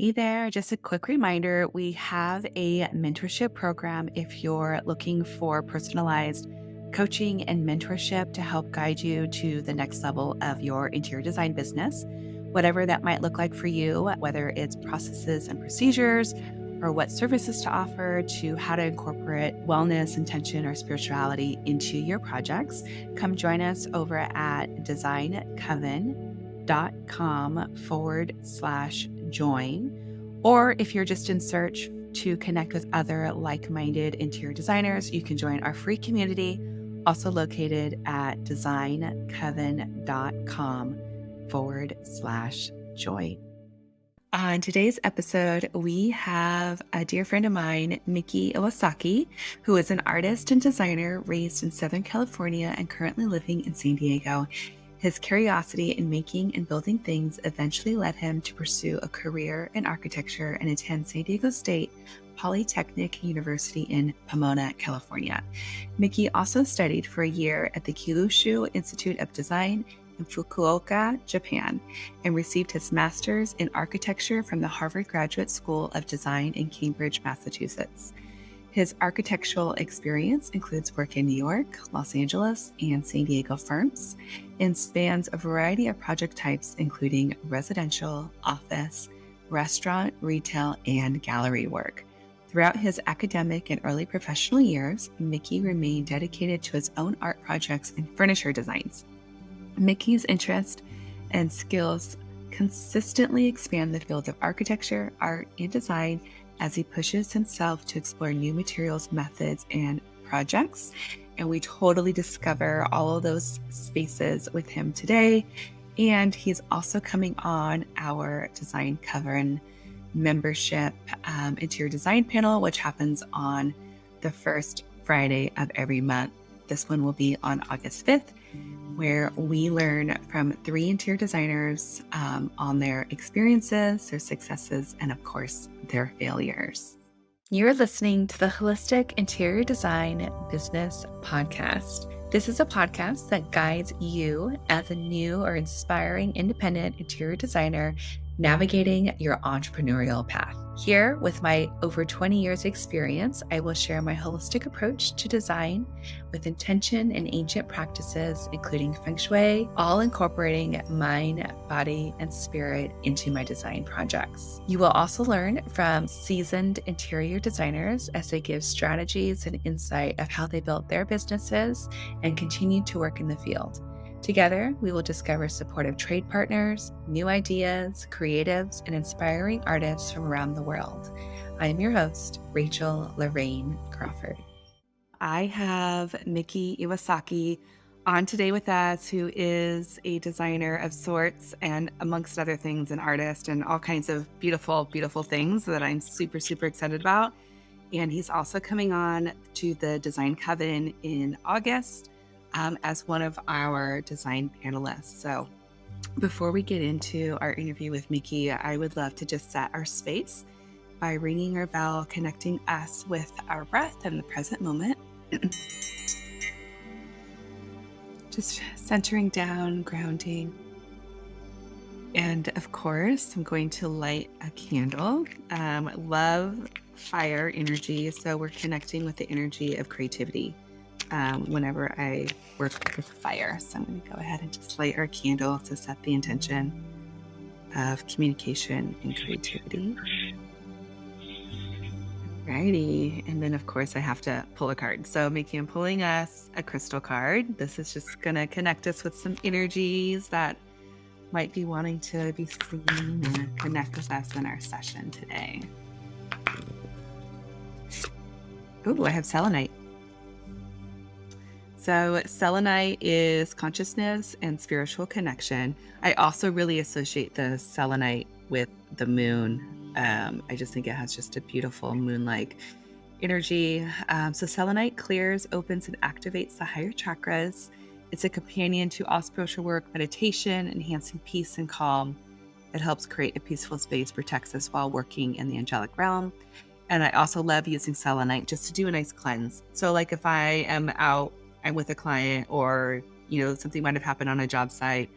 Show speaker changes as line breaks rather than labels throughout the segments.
Hey there, just a quick reminder we have a mentorship program if you're looking for personalized coaching and mentorship to help guide you to the next level of your interior design business, whatever that might look like for you, whether it's processes and procedures or what services to offer to how to incorporate wellness, intention, or spirituality into your projects. Come join us over at designcoven.com/join. Or if you're just in search to connect with other like-minded interior designers, you can join our free community, also located at designcoven.com/join. On today's episode, we have a dear friend of mine, Miki Iwasaki, who is an artist and designer raised in Southern California and currently living in San Diego. His curiosity in making and building things eventually led him to pursue a career in architecture and attend San Diego State Polytechnic University in Pomona, California. Miki also studied for a year at the Kyushu Institute of Design in Fukuoka, Japan, and received his master's in architecture from the Harvard Graduate School of Design in Cambridge, Massachusetts. His architectural experience includes work in New York, Los Angeles, and San Diego firms, and spans a variety of project types, including residential, office, restaurant, retail, and gallery work. Throughout his academic and early professional years, Miki remained dedicated to his own art projects and furniture designs. Miki's interest and skills consistently expand the field of architecture, art, and design as he pushes himself to explore new materials, methods, and projects. And we totally discover all of those spaces with him today. And he's also coming on our Design Coven membership interior design panel, which happens on the first Friday of every month. This one will be on August 5th, where we learn from 3 interior designers on their experiences, their successes, and of course, their failures. You're listening to the Holistic Interior Design Business Podcast. This is a podcast that guides you as a new or inspiring independent interior designer navigating your entrepreneurial path. Here, with my over 20 years experience, I will share my holistic approach to design with intention and ancient practices, including feng shui, all incorporating mind, body, and spirit into my design projects. You will also learn from seasoned interior designers as they give strategies and insight of how they built their businesses and continue to work in the field. Together, we will discover supportive trade partners, new ideas, creatives, and inspiring artists from around the world. I am your host, Rachel Lorraine Crawford. I have Miki Iwasaki on today with us, who is a designer of sorts and, amongst other things, an artist and all kinds of beautiful, beautiful things that I'm super, super excited about. And he's also coming on to the Design Coven in August as one of our design panelists. So before we get into our interview with Miki, I would love to just set our space by ringing our bell, connecting us with our breath and the present moment. Just centering down, grounding. And of course, I'm going to light a candle. Love fire energy, so we're connecting with the energy of creativity whenever I work with fire. So I'm going to go ahead and just light our candle to set the intention of communication and creativity. Alrighty. And then, of course, I have to pull a card. So, Miki, I'm pulling us a crystal card. This is just going to connect us with some energies that might be wanting to be seen or connect with us in our session today. Ooh, I have selenite. So selenite is consciousness and spiritual connection. I also really associate the selenite with the moon. I just think it has just a beautiful moon-like energy. So selenite clears, opens, and activates the higher chakras. It's a companion to all spiritual work, meditation, enhancing peace and calm. It helps create a peaceful space, protects us while working in the angelic realm. And I also love using selenite just to do a nice cleanse. So like if I am out, I'm with a client, or, something might have happened on a job site,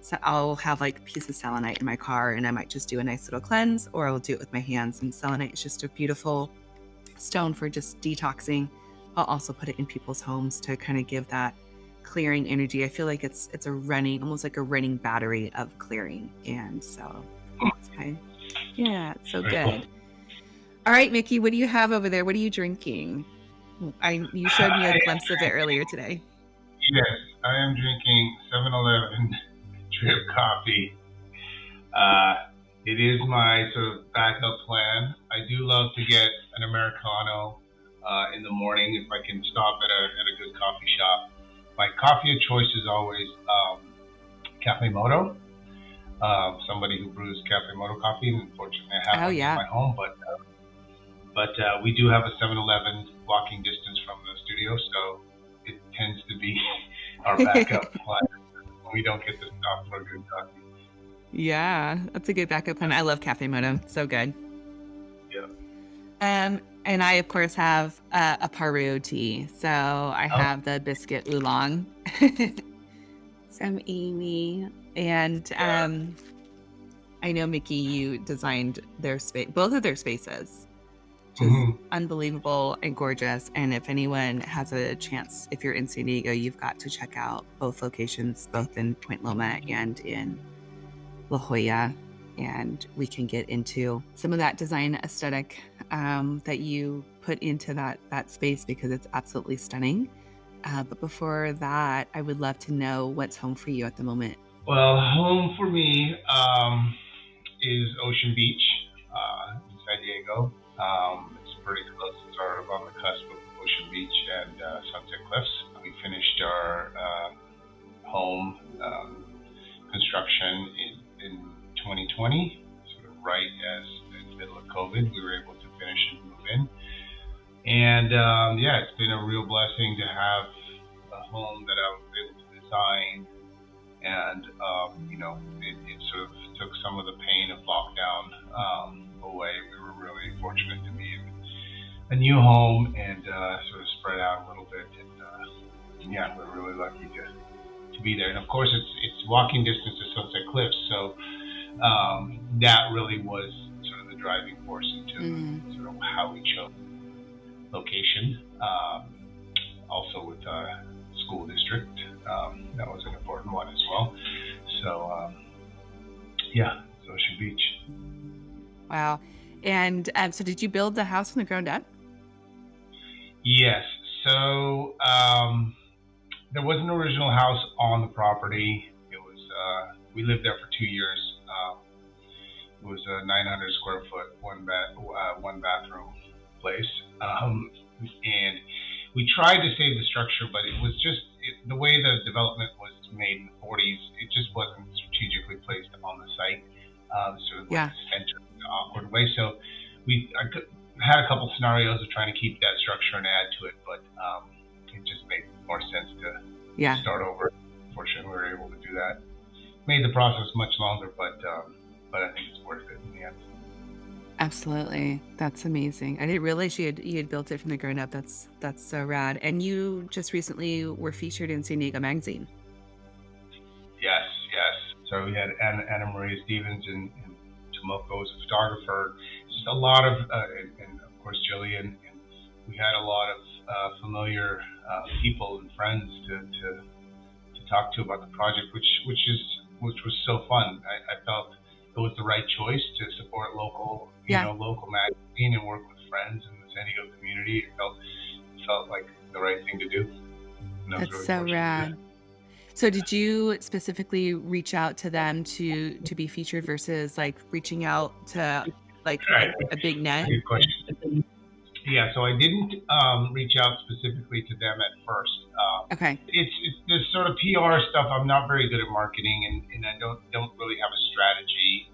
So I'll have like a piece of selenite in my car, and I might just do a nice little cleanse, or I'll do it with my hands. And selenite is just a beautiful stone for just detoxing. I'll also put it in people's homes to kind of give that clearing energy. I feel like it's a running, almost like a running battery of clearing. And so that's fine. Yeah, it's so
Very cool.
good. All right, Miki, what do you have over there? What are you drinking? You showed me a glimpse of it earlier today.
Yes, I am drinking 7-Eleven drip coffee. It is my sort of backup plan. I do love to get an Americano in the morning if I can stop at a good coffee shop. My coffee of choice is always Cafe Moto. Somebody who brews Cafe Moto coffee, and unfortunately I have
Oh,
one in
yeah.
my home, but we do have a 7-Eleven walking distance from the studio, so it tends to be our backup plan when we don't get to stop for a good coffee.
Yeah, that's a good backup plan. I love Cafe Moto. So good.
Yeah.
And I, of course, have a Peru tea. So I
Oh,
have the biscuit oolong from Amy. And
yeah.
I know, Miki, you designed their space, both of their spaces, just
Hmm.
unbelievable and gorgeous. And if anyone has a chance, if you're in San Diego, you've got to check out both locations, both in Point Loma and in La Jolla. And we can get into some of that design aesthetic that you put into that space, because it's absolutely stunning. But before that, I would love to know what's home for you at the moment.
Well, home for me is Ocean Beach in San Diego. It's pretty close. It's sort of on the cusp of Ocean Beach and Sunset Cliffs. We finished our home construction in 2020, sort of right as in the middle of COVID. We were able to finish and move in. And yeah, it's been a real blessing to have a home that I was able to design. And, it sort of took some of the pain of lockdown away. We were really fortunate to be in a new home and sort of spread out a little bit. And yeah, we're really lucky to be there. And of course, it's walking distance to Sunset Cliffs. So that really was sort of the driving force into sort of how we chose location. Also with school district, that was an important one as well. So yeah, it's Ocean Beach.
Wow. And so did you build the house from the ground up?
Yes. So there was an original house on the property. It was we lived there for 2 years. It was a 900 square foot one bathroom place, and we tried to save the structure, but it was just the way the development was made in the 40s. It just wasn't strategically placed on the site, sort of like
Yeah.
the center in an awkward way. So I had a couple scenarios of trying to keep that structure and add to it, but it just made more sense to
Yeah.
start over. Fortunately, we were able to do that. Made the process much longer, but I think it's worth it in the end.
Absolutely. That's amazing. I didn't realize you had built it from the ground up. That's so rad. And you just recently were featured in San Diego Magazine.
Yes, yes. So we had Anna Maria Stevens and Tomoko as a photographer. Just a lot of, and of course Jillian. And we had a lot of familiar people and friends to talk to about the project, which was so fun. I felt it was the right choice to support local,
Yeah.
local magazine and work with friends in the San Diego community. It felt like the right thing to do, and I was
That's
really
so
fortunate to do
rad. So did you specifically reach out to them to be featured versus like reaching out to like
that. Right.
a big net?
Good question. Yeah, so I didn't reach out specifically to them at first.
Okay.
It's this sort of PR stuff. I'm not very good at marketing, and I don't really have a strategy.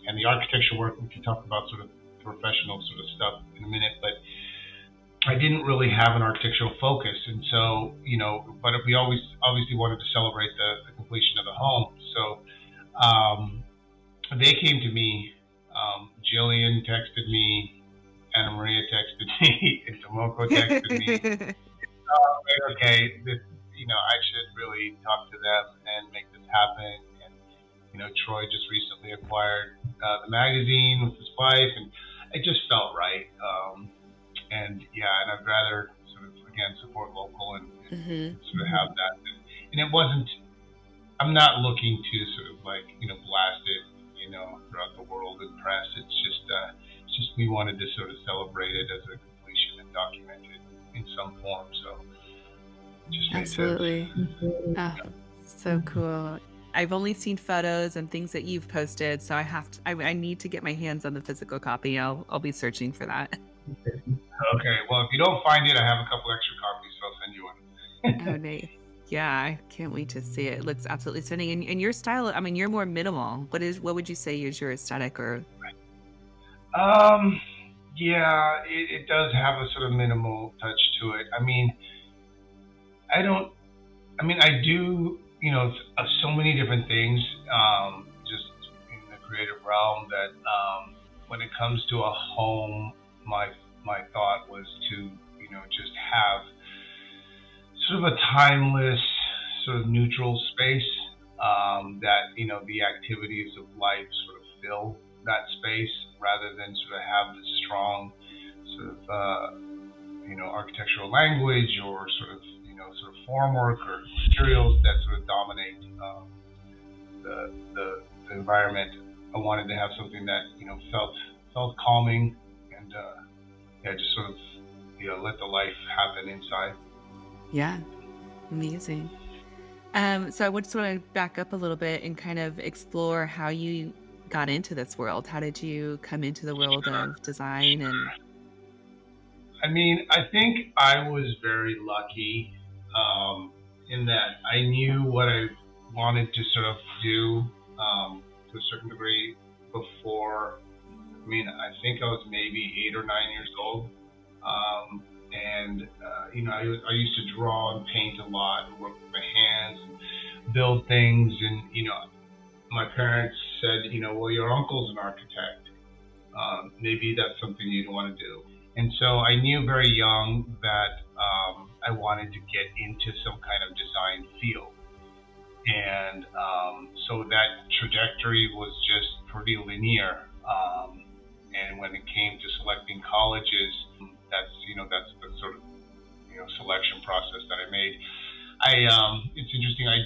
And the architecture work, we can talk about sort of professional sort of stuff in a minute, but I didn't really have an architectural focus, and so but we always obviously wanted to celebrate the completion of the home. So they came to me. Jillian texted me, Anna Maria texted me, and Tomoko texted me. Okay, I should really talk to them and make this happen. And Troy just recently acquired the magazine with his wife, and it just felt right. And I'd rather sort of again support local and sort of have that. And it wasn't. I'm not looking to sort of like blast it throughout the world and press. It's just we wanted to sort of celebrate it as a completion and document it in some form. So it just made
Absolutely.
sense.
Oh, so cool. I've only seen photos and things that you've posted, so I need to get my hands on the physical copy. I'll be searching for that.
Okay. Well, if you don't find it, I have a couple extra copies, so I'll send you one.
Oh, nice. Yeah, I can't wait to see it. It looks absolutely stunning. And your style, I mean, you're more minimal. What would you say is your aesthetic or
Um, yeah, it does have a sort of minimal touch to it. I mean, I don't. I mean, I do. So many different things. Just in the creative realm that when it comes to a home, my thought was to just have sort of a timeless, sort of neutral space that the activities of life sort of fill that space, rather than sort of have this strong sort of architectural language or sort of formwork or materials that sort of dominate the environment. I wanted to have something that felt calming and just sort of let the life happen inside.
yeah, amazing. So I would sort of back up a little bit and kind of explore how you got into this world. How did you come into the world of design and
I mean, I think I was very lucky in that I knew what I wanted to sort of do to a certain degree before. I mean, I think I was maybe 8 or 9 years old. I used to draw and paint a lot and work with my hands and build things. And, my parents said, well, your uncle's an architect. Maybe that's something you'd want to do. And so I knew very young that I wanted to get into some kind of design field. And so that trajectory was just pretty linear. And when it came to selecting colleges, that's the sort of selection process that I made. It's interesting. I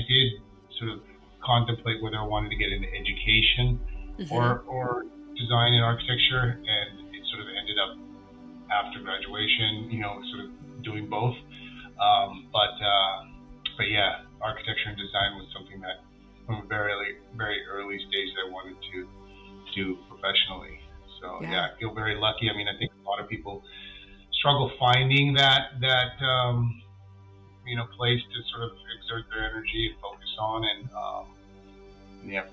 did sort of contemplate whether I wanted to get into education or design and architecture, and it sort of ended up after graduation, sort of doing both. But yeah, architecture and design was something that from a very, very early stage that I wanted to do professionally. So yeah, I feel very lucky. I mean, I think a lot of people struggle finding that place to sort of exert their energy and focus on.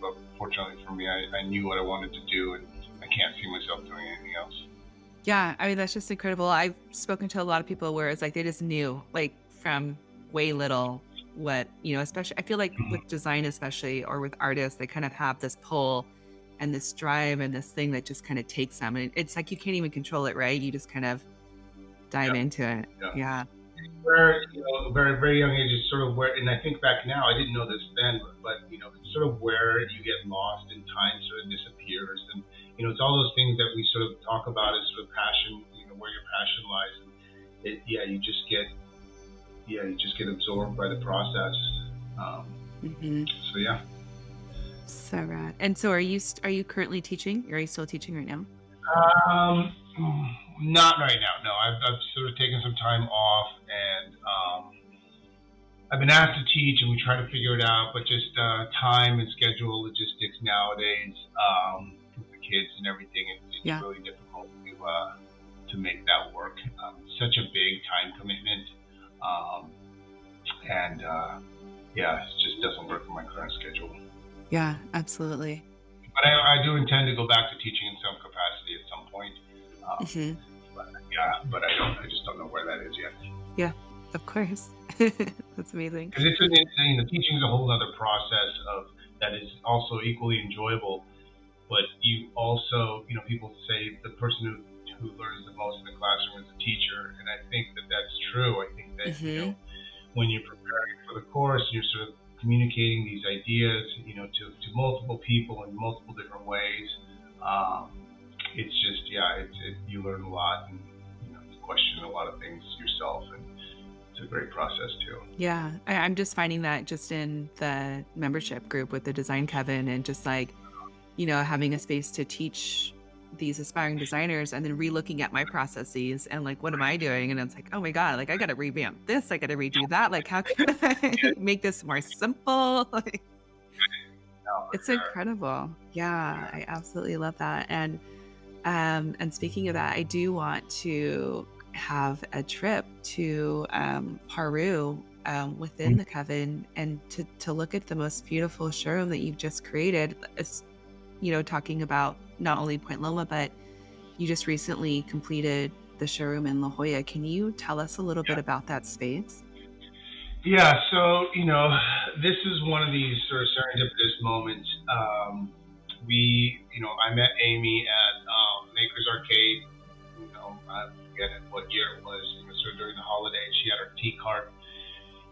But fortunately for me, I knew what I wanted to do, and I can't see myself doing anything else.
Yeah, I mean, that's just incredible. I've spoken to a lot of people where it's like they just knew, like from way little, what, especially I feel like with design, especially, or with artists, they kind of have this pull and this drive and this thing that just kind of takes them. And it's like you can't even control it, right? You just kind of dive into it. Yeah.
Where, very, very young age is sort of where, and I think back now, I didn't know this then, but it's sort of where you get lost and time sort of disappears. And, it's all those things that we sort of talk about as sort of passion, where your passion lies. And you just get absorbed by the process. So yeah.
So rad. And so are you currently teaching? Are you still teaching right now?
Not right now. No, I've sort of taken some time off, and I've been asked to teach, and we try to figure it out, but just time and schedule logistics nowadays with the kids and everything, it's really difficult to make that work. Such a big time commitment, and it just doesn't work in my current schedule.
Yeah, absolutely.
But I do intend to go back to teaching in some capacity at some point. But I just don't know where that is yet.
Yeah, of course. That's amazing.
Because teaching is a whole other process that is also equally enjoyable. But you also, people say the person who learns the most in the classroom is the teacher, and I think that that's true. I think that when you're preparing for the course, you're sort of communicating these ideas, to multiple people in multiple different ways. Um, it's just, yeah, you learn a lot, and question a lot of things yourself, and it's a great process too.
Yeah, I'm just finding that just in the membership group with the design coven and just like, having a space to teach these aspiring designers and then re-looking at my processes and like, what am I doing? And it's like, oh my God, like I got to revamp this. I got to redo that. Like, how can I make this more simple? Like,
No, for
it's
sure.
incredible. Yeah, I absolutely love that. And speaking of that, I do want to have a trip to Paru within the coven and to look at the most beautiful showroom that you've just created. It's, talking about not only Point Loma, but you just recently completed the showroom in La Jolla. Can you tell us a little bit about that space?
Yeah, so this is one of these sort of serendipitous moments. I met Amy at Maker's Arcade. I forget what year it was. Sort of during the holidays, she had her tea cart,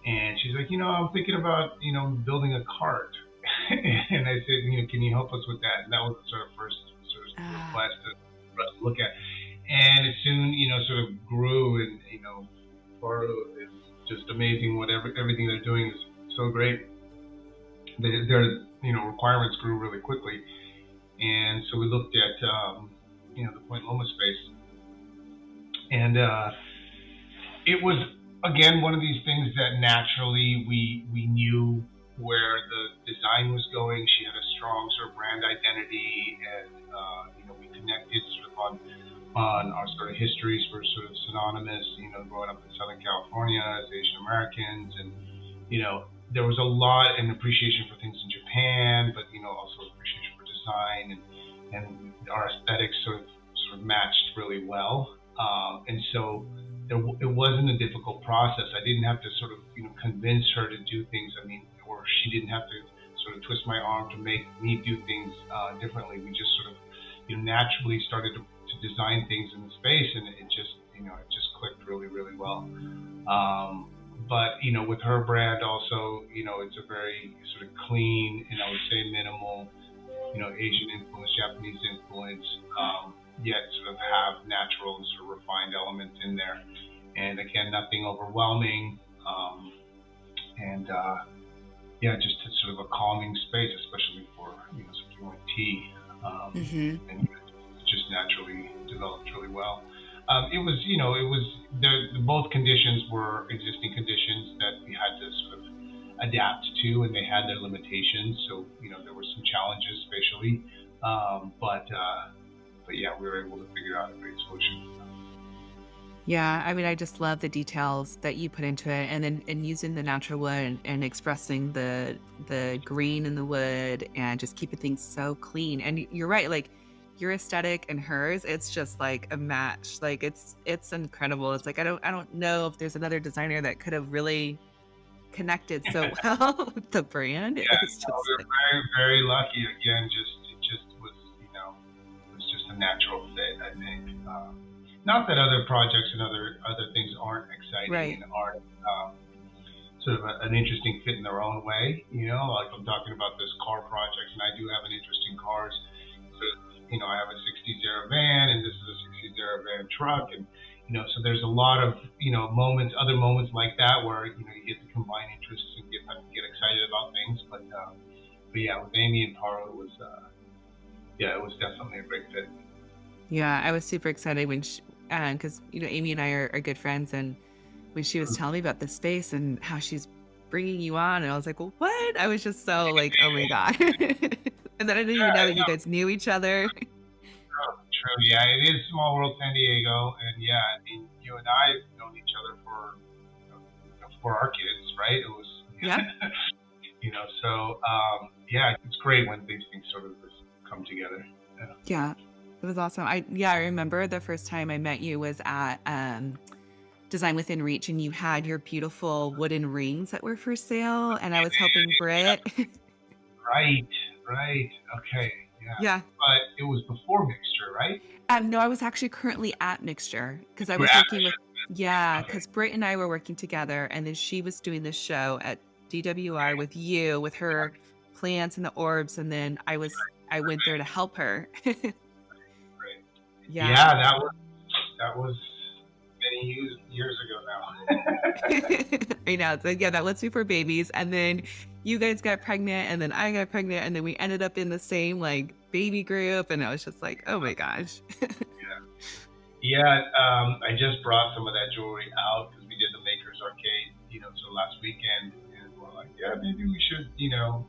and she's like, I'm thinking about building a cart. And I said, can you help us with that? And that was the sort of first sort of
Ah,
request for us to look at, and it soon sort of grew, and Faro is just amazing. Everything they're doing is so great. Their requirements grew really quickly, and so we looked at the Point Loma space, and it was again one of these things that naturally we knew where the design was going. She had a strong sort of brand identity, and we connected sort of on our sort of histories. Were sort of synonymous, growing up in Southern California as Asian Americans, and there was a lot and appreciation for things in Japan, but also appreciation for design, and our aesthetics sort of matched really well. And so it wasn't a difficult process. I didn't have to sort of convince her to do things. I mean, or she didn't have to sort of twist my arm to make me do things differently. We just sort of naturally started to design things in the space, and it just clicked really really well. But with her brand also, it's a very sort of clean and I would say minimal, Asian influence, Japanese influence, yet sort of have natural and sort of refined elements in there. And again, nothing overwhelming, and yeah, just a sort of a calming space, especially for something like tea,
hmm
and it just naturally developed really well. Both conditions were existing conditions that we had to sort of adapt to, and they had their limitations. So there were some challenges spatially, but yeah, we were able to figure out a great solution.
Yeah, I mean, I just love the details that you put into it, and then and using the natural wood and expressing the green in the wood, and just keeping things so clean. And you're right, like your aesthetic and hers, it's just like a match. Like it's incredible. It's like I don't know if there's another designer that could have really connected so well with the brand. It
Yeah,
was
no, we
just
were
like
very very lucky. Again, it just was it was just a natural fit, I think. Not that other projects and other things aren't exciting
right.
and aren't sort of an interesting fit in their own way. Like I'm talking about this car project, and I do have an interest in cars. So I have a '60s era van, and this is a '60s era van truck, and so there's a lot of other moments like that where you get to combine interests and get excited about things. But yeah, with Amy and Paro, it was yeah, it was definitely a great fit.
Yeah, I was super excited when she, because Amy and I are good friends, and when she was telling me about the space and how she's bringing you on, and I was like, well, what? I was just so like, oh my god, and then I didn't even know
Yeah,
that you
no,
guys knew each other.
true. Yeah, it is small world San Diego, and yeah, I mean, you and I have known each other for our kids, right? It was,
Yeah,
so yeah, it's great when these things sort of just come together. Yeah.
yeah, it was awesome. I remember the first time I met you was at Design Within Reach, and you had your beautiful wooden rings that were for sale, and I was helping Britt.
Right, right. Okay, yeah.
Yeah.
But it was before mixture, right?
No, I was actually currently at Mixture because I
You were
was
at
working with
mixture.
Yeah,
Okay.
because Britt and I were working together, and then she was doing the show at DWR with you, with her plants and the orbs, and then I went there to help her.
Great.
Yeah.
Yeah, that was many years ago now.
I know. So yeah, that was Super Babies. And then you guys got pregnant, and then I got pregnant, and then we ended up in the same like baby group. And I was just like, oh my gosh.
Yeah, I just brought some of that jewelry out because we did the Makers Arcade, so last weekend, and we're like, yeah, maybe we should,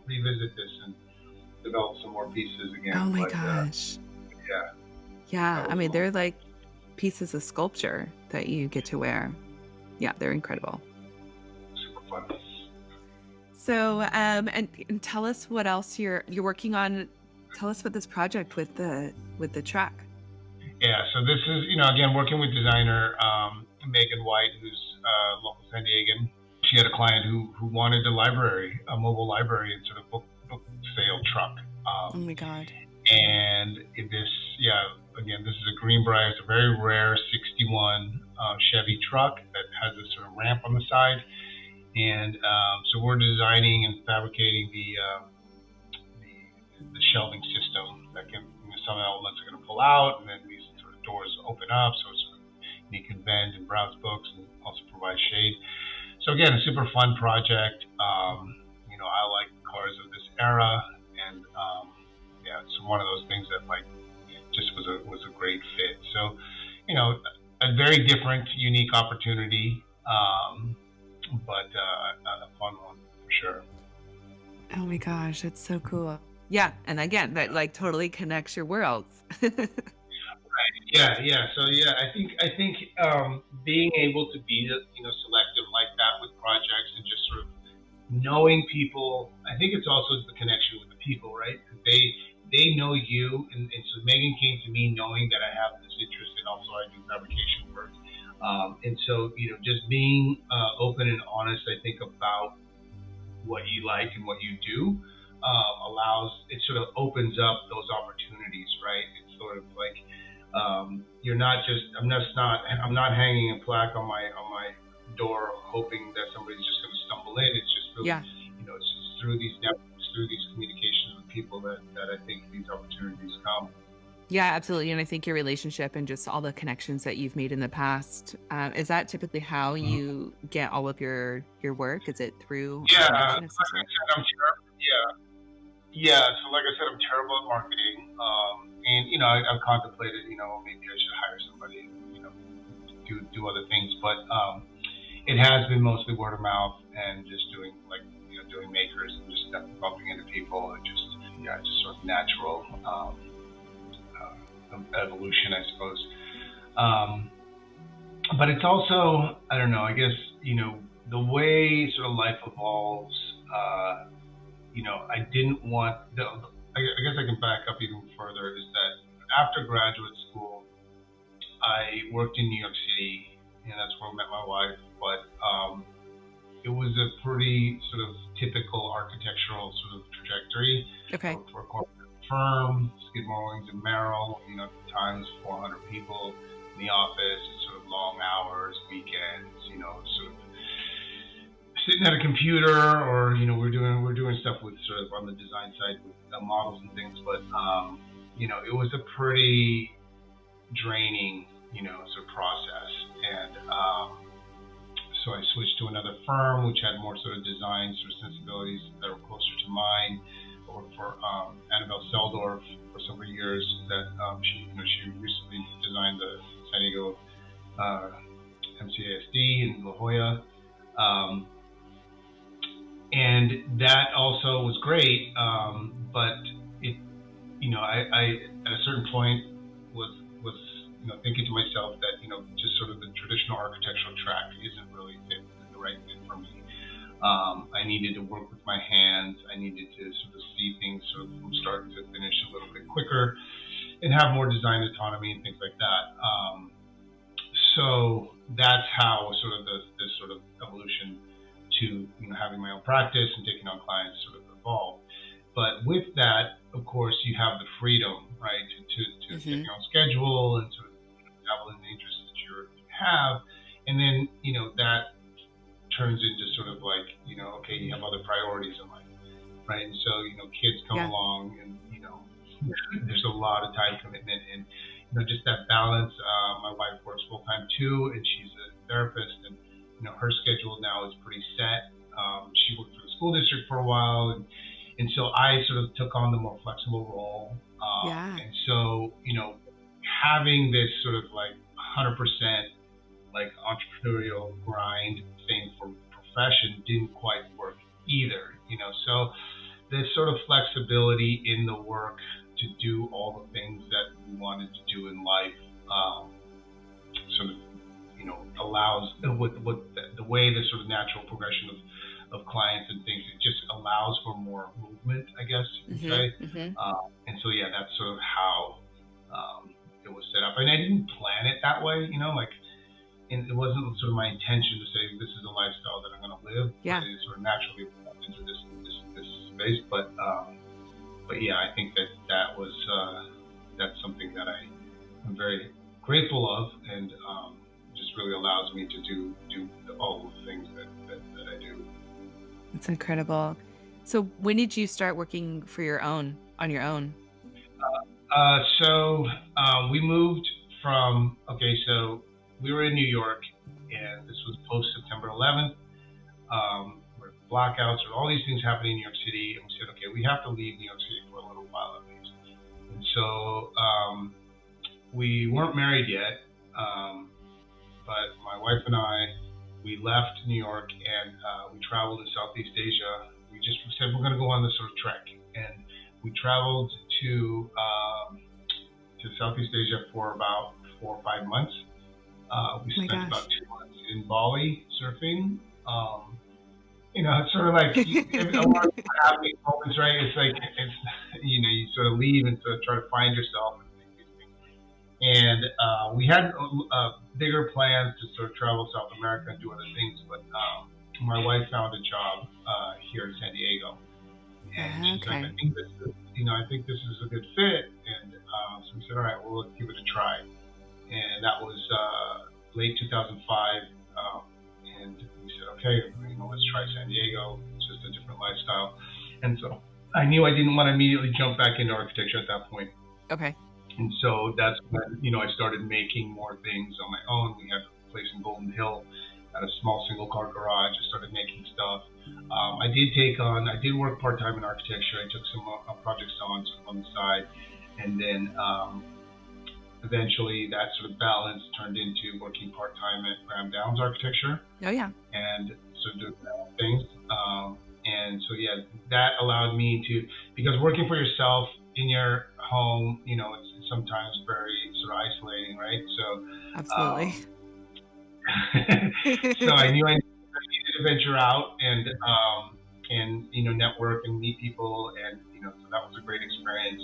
revisit this and develop some more pieces
Oh
again.
my
But
gosh.
yeah, that
Yeah. I
was
mean,
cool.
they're like pieces of sculpture that you get to wear. Yeah, they're incredible.
Super fun.
So, and tell us what else you're working on. Tell us about this project with the truck.
Yeah, so this is, again, working with designer Megan White, who's local San Diegan. She had a client who wanted a mobile library, and sort of book sale truck.
Oh my God.
And again, this is a Greenbrier. It's a very rare 61 Chevy truck that has a sort of ramp on the side. And so we're designing and fabricating the shelving system that can, some elements are going to pull out, and then these sort of doors open up, so it's sort of, you can vent and browse books and also provide shade. So again, a super fun project. I like cars of this era, and it's one of those things that like just was a great fit. So, a very different, unique opportunity, but a fun one for sure.
Oh my gosh, that's so cool. Yeah, and again, that like totally connects your worlds.
Yeah, yeah. So yeah, I think being able to be selective like that with projects and just sort of knowing people. I think it's also the connection with the people, right? 'Cause they know you, and so Megan came to me knowing that I have this interest, and also I do fabrication work. And so just being open and honest, I think about what you like and what you do it sort of opens up those opportunities, right? It's sort of like you're not just I'm not hanging a plaque on my door hoping that somebody's just going to stumble in. It's just really
Yeah.
it's just through these networks, through these communications with people that I think these opportunities come.
Yeah, absolutely. And I think your relationship and just all the connections that you've made in the past, is that typically how
Mhm.
you get all of your work? Is it through a
Yeah,
connection of some
like I
sort?
said, I'm terrible. Yeah. So like I said, I'm terrible at marketing, and I've contemplated, maybe I should hire somebody, do other things, but it has been mostly word of mouth and just doing like doing makers and just bumping into people and just just sort of natural evolution, I suppose. Um, but it's also, I don't know, I guess the way sort of life evolves. I didn't want I guess I can back up even further. Is that after graduate school, I worked in New York City, and that's where I met my wife. But it was a pretty sort of typical architectural sort of trajectory. I
Okay.
worked for a corporate firm, Skidmore, Owings and Merrill. At the time, it was 400 people in the office, sort of long hours, weekends. Sort of sitting at a computer, or we're doing stuff with sort of on the design side with models and things. But it was a pretty draining, sort of process, and so I switched to another firm which had more sort of design sort of sensibilities that were closer to mine. I worked for Annabelle Seldorf for several years. That she recently designed the San Diego MCASD in La Jolla. Um, and that also was great. But it, I at a certain point was thinking to myself that just sort of the traditional architectural track isn't really the right fit for me. I needed to work with my hands. I needed to sort of see things sort of from start to finish a little bit quicker, and have more design autonomy and things like that. So that's how sort of this sort of evolution to having my own practice and taking on clients sort of evolved. But with that, of course, you have the freedom, right, to pick
Hmm.
your own schedule and sort of dabble in the interests that you have. and then that turns into sort of like okay, you have other priorities in life, right? And so kids come
Yeah.
along, and there's a lot of time commitment, and just that balance. My wife works full time too, and she's a therapist, and her schedule now is pretty set. She worked for the school district for a while, and so I sort of took on the more flexible role.
Yeah.
And so having this sort of like 100% like entrepreneurial grind thing for profession didn't quite work either. So this sort of flexibility in the work to do all the things that we wanted to do in life, sort of allows with the way the sort of natural progression of clients and things, it just allows for more movement, I guess you could say.
Mm-hmm.
And so yeah, that's sort of how it was set up, and I didn't plan it that way, like. And it wasn't sort of my intention to say this is a lifestyle that I'm going to live,
Yeah.
but it sort of naturally evolved into this space. But yeah, I think that was that's something that I'm very grateful of, and just really allows me to do all of the things that I do.
It's incredible. So when did you start working on your own?
So we moved from so we were in New York, and this was post September 11th. Where blackouts or all these things happening in New York City, and we said, okay, we have to leave New York City for a little while at least. And so we weren't married yet, but my wife and I, we left New York, and we traveled in Southeast Asia. We just said we're going to go on this sort of trek, and we traveled to Southeast Asia for about 4 or 5 months. We spent about 2 months in Bali surfing. It's sort of like a lot of people have these moments, right? It's like you sort of leave and sort of try to find yourself and these things. And we had bigger plans to sort of travel South America and do other things, but my wife found a job here in San Diego, and she's like, I think this is a good fit. And so we said, all right, well, let's give it a try. And that was late 2005, and we said, okay, let's try San Diego. It's just a different lifestyle, and so I knew I didn't want to immediately jump back into architecture at that point.
Okay.
And so that's when I started making more things on my own. We had a place in Golden Hill, at a small single car garage. I started making stuff. I did work part time in architecture. I took some projects on the side, and then. Eventually, that sort of balance turned into working part-time at Graham Downs Architecture.
Oh, yeah.
And sort of doing things. And so, yeah, that allowed me to, because working for yourself in your home, it's sometimes very sort of isolating, right? So,
absolutely.
So I knew I needed to venture out and network and meet people, and so that was a great experience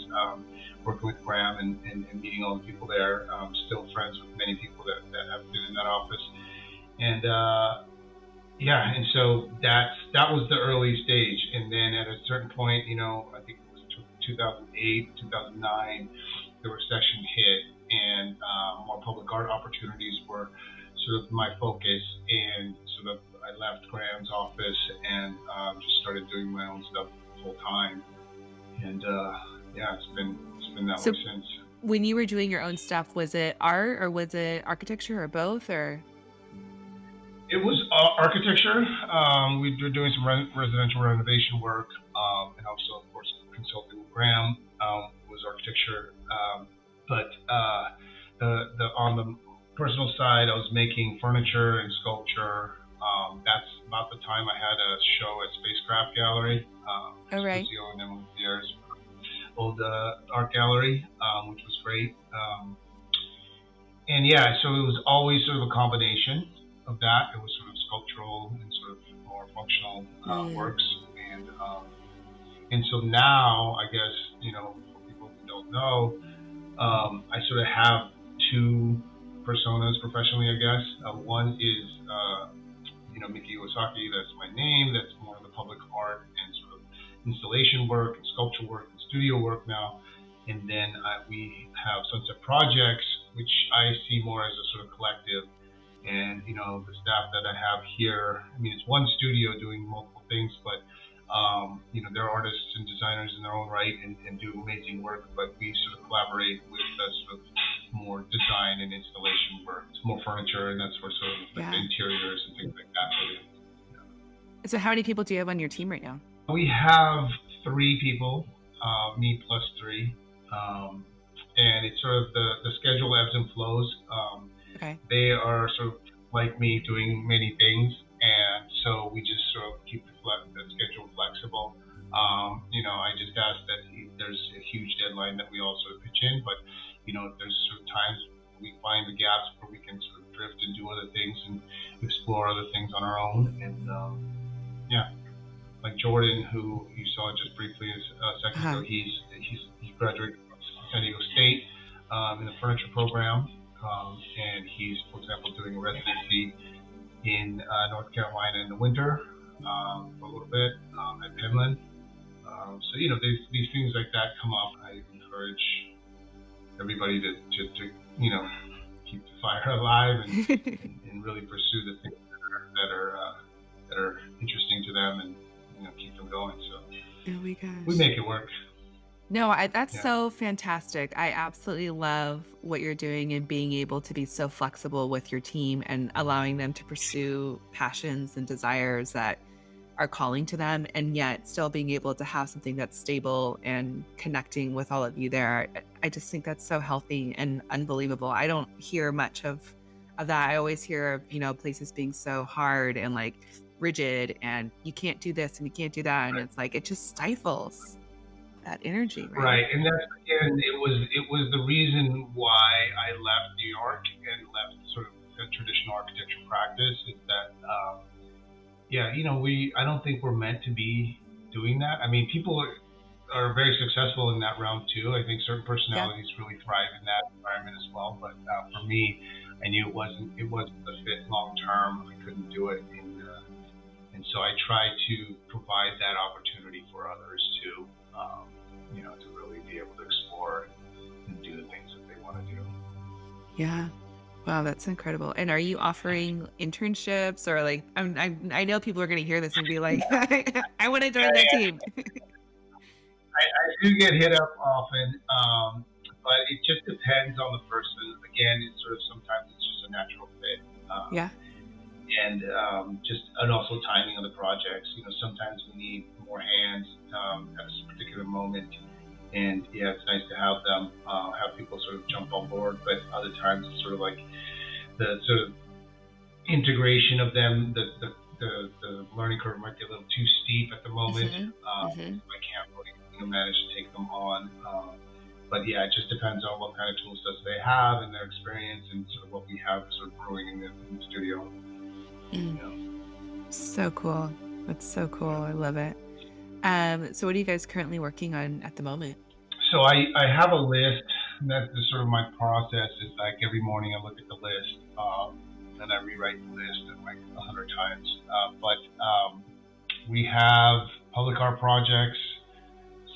working with Graham and meeting all the people there. Still friends with many people that have been in that office, and and so that was the early stage. And then at a certain point, I think it was 2008, 2009, the recession hit, and more public art opportunities were sort of my focus, and sort of I left Graham's office and just started doing my own stuff full time, and it's been that way since.
When you were doing your own stuff, was it art or was it architecture or both? Or
it was architecture. We were doing some residential renovation work, and also, of course, consulting with Graham was architecture. But the on the personal side, I was making furniture and sculpture. That's about the time I had a show at Spacecraft Gallery.
right.
And Emily Pierre's old art gallery, which was great. And yeah, so it was always sort of a combination of that. It was sort of sculptural and sort of more functional works. And so now, I guess, for people who don't know, I sort of have two personas professionally, I guess. One is, Miki Iwasaki, that's my name. That's more of the public art and sort of installation work and sculpture work and studio work now. And then we have Sunset Projects, which I see more as a sort of collective. And, the staff that I have here, I mean, it's one studio doing multiple things, but, they're artists and designers in their own right and do amazing work, but we sort of collaborate with sort of more design and installation work. It's more furniture, and that's for sort of like the interiors and things like that.
So how many people do you have on your team right now?
We have 3 people, me plus 3. And it's sort of the schedule ebbs and flows.
Okay.
They are sort of like me doing many things, and so we just sort of keep the schedule flexible. I just ask that if there's a huge deadline that we all sort of pitch in, but if there's sort of times we find the gaps where we can sort of drift and do other things and explore other things on our own. And like Jordan, who you saw just briefly a second ago, he graduated from San Diego State in the furniture program, and he's, for example, doing a residency in North Carolina in the winter for a little bit at Penland. So these things like that come up. I encourage everybody to keep the fire alive and really pursue the things that are interesting to them, and keep them going. So
oh my gosh,
we make it work.
No, that's so fantastic. I absolutely love what you're doing and being able to be so flexible with your team and allowing them to pursue passions and desires that are calling to them, and yet still being able to have something that's stable and connecting with all of you there. I just think that's so healthy and unbelievable. I don't hear much of that. I always hear of, places being so hard and like rigid, and you can't do this and you can't do that. And it's like, it just stifles that energy.
Right. And that's, again, it was the reason why I left New York and left sort of the traditional architecture practice, is that, I don't think we're meant to be doing that. I mean, people are very successful in that realm too. I think certain personalities really thrive in that environment as well. But for me, I knew it wasn't a fit long term. I couldn't do it, and so I try to provide that opportunity for others too. To really be able to explore and do the things that they want to do.
Yeah. Wow, that's incredible. And are you offering internships, or like, I know people are going to hear this and be like, I want to join that team.
I do get hit up often, but it just depends on the person. Again, it's sort of, sometimes it's just a natural fit. And also timing of the projects. Sometimes we need more hands at a particular moment, and it's nice to have them, have people sort of jump on board. But other times it's sort of like the sort of integration of them. The learning curve might be a little too steep at the moment. I can't really manage to take them on. But it just depends on what kind of tool sets they have and their experience, and sort of what we have sort of brewing in the studio.
So cool. That's so cool. I love it. So what are you guys currently working on at the moment?
So I have a list. That's sort of my process. Is like every morning I look at the list, and I rewrite the list like 100 times. But we have public art projects,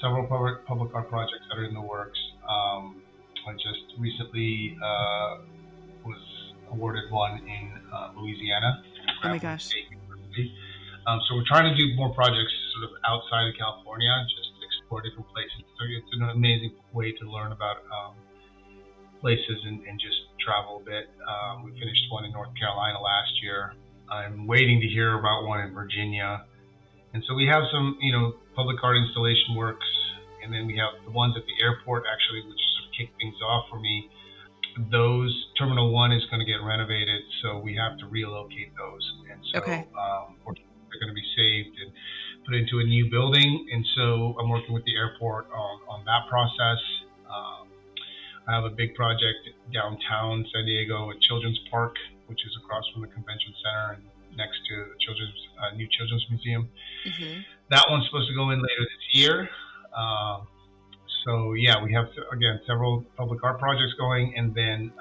several public art projects that are in the works. I just recently was awarded one in Louisiana.
Oh my gosh.
State University. So we're trying to do more projects sort of outside of California, just explore different places. So it's an amazing way to learn about places and just travel a bit. We finished one in North Carolina last year. I'm waiting to hear about one in Virginia. And so we have some, public art installation works, and then we have the ones at the airport, actually, which sort of kick things off for me. Those, Terminal 1 is going to get renovated, so we have to relocate those. And so they're going to be saved and put into a new building. And so I'm working with the airport on that process. I have a big project downtown San Diego at Children's Park, which is across from the convention center and next to the new Children's Museum. That one's supposed to go in later this year. So we have, again, several public art projects going, and then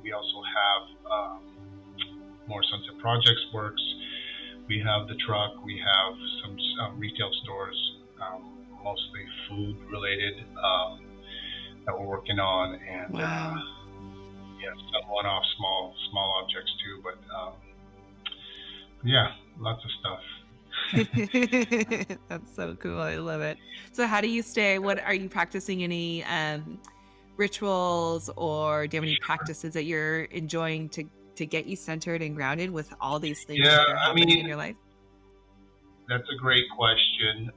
we also have more Sunset Projects works. We have the truck. We have some retail stores, mostly food related, that we're working on, and one-off small objects too. But yeah, lots of stuff.
That's so cool. I love it. So how do you stay? What are you practicing any rituals, or do you have any practices that you're enjoying to get you centered and grounded with all these things
Yeah,
that are
I
happening in
mean,
your life?
that's a great question.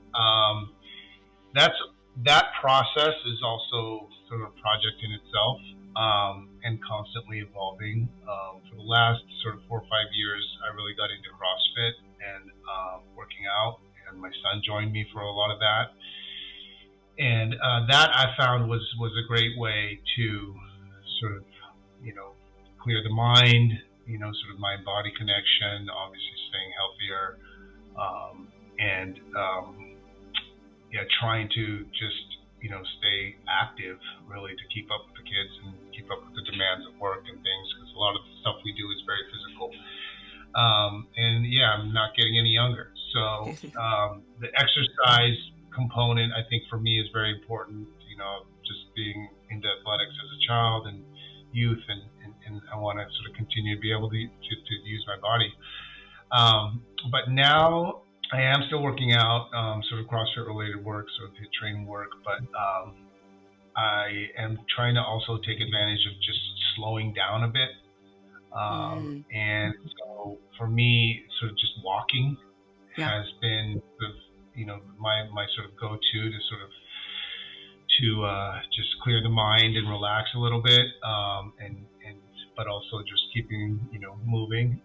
That's that process is also sort of a project in itself, and constantly evolving. For the last sort of 4 or 5 years, I really got into CrossFit and working out, and my son joined me for a lot of that. And that I found was a great way to sort of, you know, clear the mind, sort of mind body connection, obviously staying healthier, and yeah, trying to just stay active, really, to keep up with the kids and keep up with the demands of work and things, because a lot of the stuff we do is very physical. And yeah, I'm not getting any younger, so the exercise component, I think, for me is very important. Just being into athletics as a child and youth, and I want to sort of continue to be able to use my body. But now I am still working out, sort of CrossFit related work, sort of HIIT training work, but I am trying to also take advantage of just slowing down a bit. And so for me, sort of just walking
Yeah.
has been sort of, my sort of go-to to sort of just clear the mind and relax a little bit, and but also just keeping moving.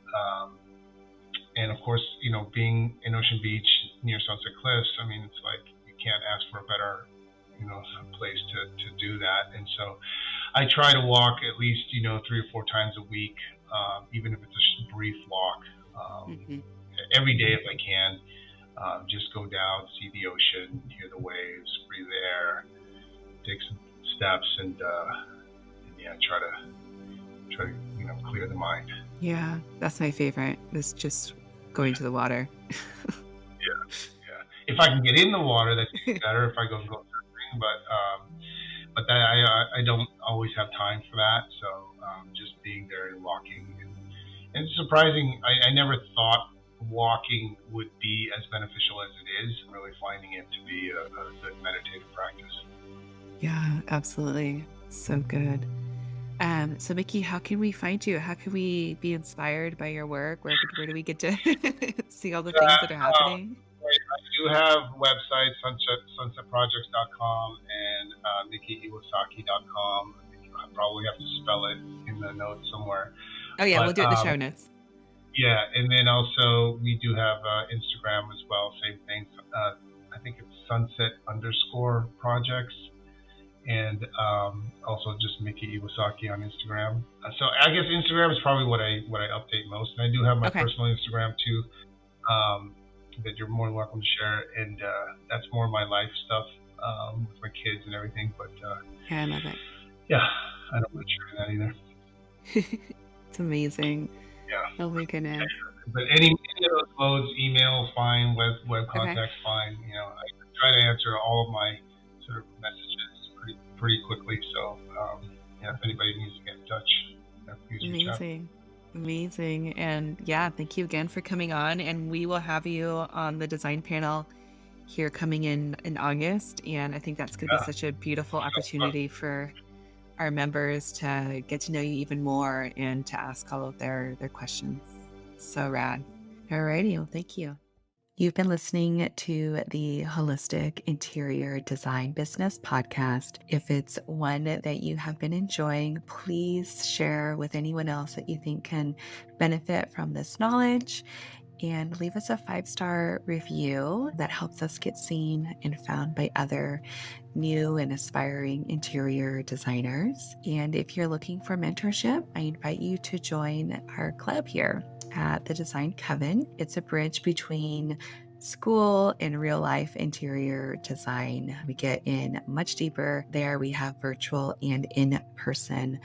And of course, being in Ocean Beach near Sunset Cliffs, I mean, it's like you can't ask for a better, place to do that. And so I try to walk at least, 3 or 4 times a week, even if it's a brief walk, every day if I can. Just go down, see the ocean, hear the waves, breathe the air, take some steps, and yeah, try to clear the mind.
Yeah, that's my favorite. Is just going to the water.
Yeah. If I can get in the water, that's even better. If I go surfing, but that I don't always have time for that. So just being there and walking, and it's surprising. I never thought walking would be as beneficial as it is. I'm really finding it to be a good meditative practice.
Yeah, absolutely. So good. So Miki, how can we find you? How can we be inspired by your work? Where do we get to see all the things that are happening?
I do have websites, sunsetprojects.com and mikiiwasaki.com. I probably have to spell it in the notes somewhere.
Oh yeah,
But,
we'll do it in the show notes.
Yeah, and then also we do have Instagram as well. Same thing. I think it's sunset_projects. And also just Miki Iwasaki on Instagram. So I guess Instagram is probably what I update most. And I do have my personal Instagram too, that you're more than welcome to share. And that's more of my life stuff, with my kids and everything. But
yeah, I love it.
Yeah, I don't want to share that either.
It's amazing.
Yeah.
Oh my goodness.
But any of those modes, email fine, web contact fine. I try to answer all of my sort of messages pretty quickly. So yeah, if anybody needs to get in touch, please reach out.
Amazing. And yeah, thank you again for coming on, and we will have you on the design panel here coming in August. And I think that's going to be such a beautiful opportunity for our members to get to know you even more and to ask all of their questions. So rad. Alrighty, well, thank you. You've been listening to the Holistic Interior Design Business podcast. If it's one that you have been enjoying, please share with anyone else that you think can benefit from this knowledge, and leave us a 5-star review. That helps us get seen and found by other new and aspiring interior designers. And if you're looking for mentorship, I invite you to join our club here at the Design Coven. It's a bridge between school and real life interior design. We get in much deeper there. We have virtual and in-person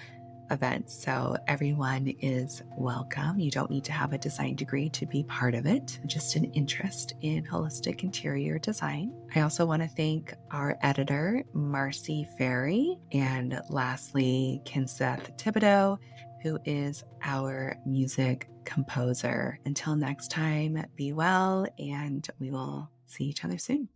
events, so everyone is welcome. You don't need to have a design degree to be part of it, just an interest in holistic interior design. I also want to thank our editor, Marcy Ferry, and lastly, Kenseth Thibodeau, who is our music composer. Until next time, be well, and we will see each other soon.